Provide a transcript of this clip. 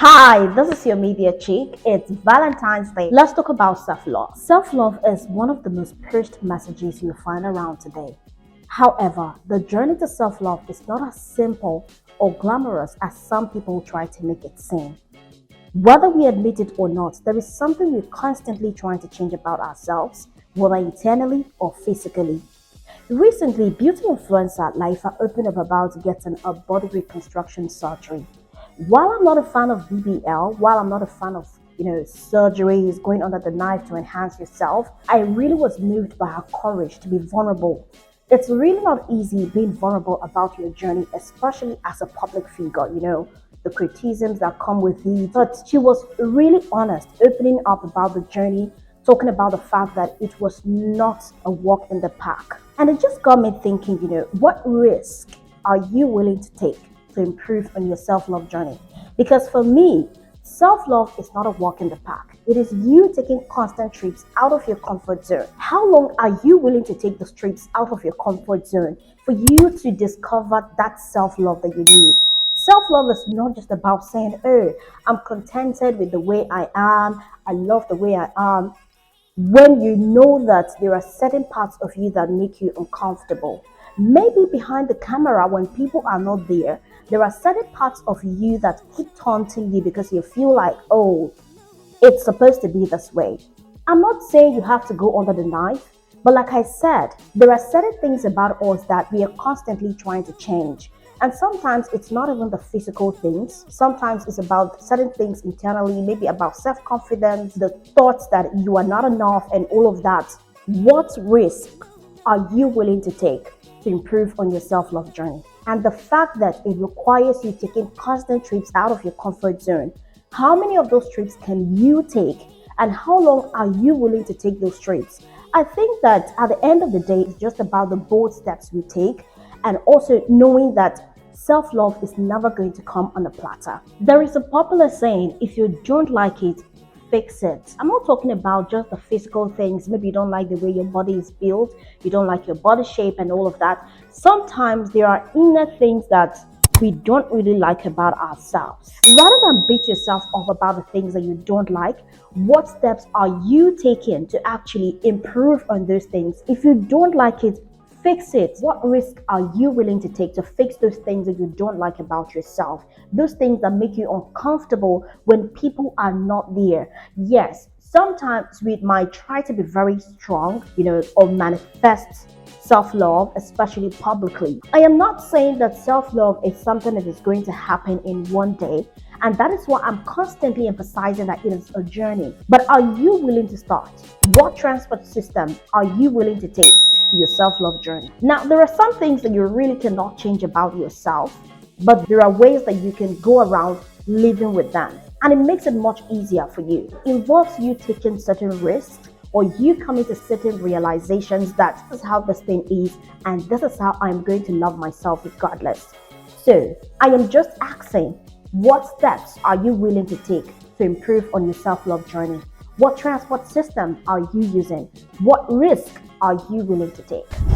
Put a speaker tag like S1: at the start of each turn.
S1: Hi, this is your media chick. It's Valentine's Day. Let's talk about self-love. Self-love is one of the most pushed messages you'll find around today. However, the journey to self-love is not as simple or glamorous as some people try to make it seem. Whether we admit it or not, there is something we're constantly trying to change about ourselves, whether internally or physically. Recently, beauty influencer Lifa opened up about getting a body reconstruction surgery. While I'm not a fan of BBL, while I'm not a fan of surgeries, going under the knife to enhance yourself, I really was moved by her courage to be vulnerable. It's really not easy being vulnerable about your journey, especially as a public figure, the criticisms that come with it. But she was really honest, opening up about the journey, talking about the fact that it was not a walk in the park. And it just got me thinking, what risk are you willing to take to improve on your self-love journey? Because for me, self-love is not a walk in the park. It is you taking constant trips out of your comfort zone. How long are you willing to take those trips out of your comfort zone for you to discover that self-love that you need? Self-love is not just about saying, oh, I'm contented with the way I am, I love the way I am, when you know that there are certain parts of you that make you uncomfortable. Maybe behind the camera, when people are not there are certain parts of you that keep taunting you because you feel like, oh, it's supposed to be this way. I'm not saying you have to go under the knife, but like I said, there are certain things about us that we are constantly trying to change. And sometimes it's not even the physical things. Sometimes it's about certain things internally, maybe about self-confidence, the thoughts that you are not enough and all of that. What risk are you willing to take to improve on your self-love journey? And the fact that it requires you taking constant trips out of your comfort zone. How many of those trips can you take? And how long are you willing to take those trips? I think that at the end of the day, it's just about the bold steps we take, and also knowing that self-love is never going to come on a platter. There is a popular saying, if you don't like it, fix it. I'm not talking about just the physical things. Maybe you don't like the way your body is built, you don't like your body shape and all of that. Sometimes there are inner things that we don't really like about ourselves. Rather than beat yourself up about the things that you don't like, what steps are you taking to actually improve on those things? If you don't like it, fix it. What risk are you willing to take to fix those things that you don't like about yourself? Those things that make you uncomfortable when people are not there. Yes, sometimes we might try to be very strong, or manifest self-love, especially publicly. I am not saying that self-love is something that is going to happen in one day. And that is why I'm constantly emphasizing that it is a journey. But are you willing to start? What transport system are you willing to take to your self-love journey? Now, there are some things that you really cannot change about yourself, but there are ways that you can go around living with them. And it makes it much easier for you. It involves you taking certain risks, or you coming to certain realizations that this is how this thing is, and this is how I'm going to love myself regardless. So, I am just asking, what steps are you willing to take to improve on your self-love journey? What transport system are you using? What risk are you willing to take?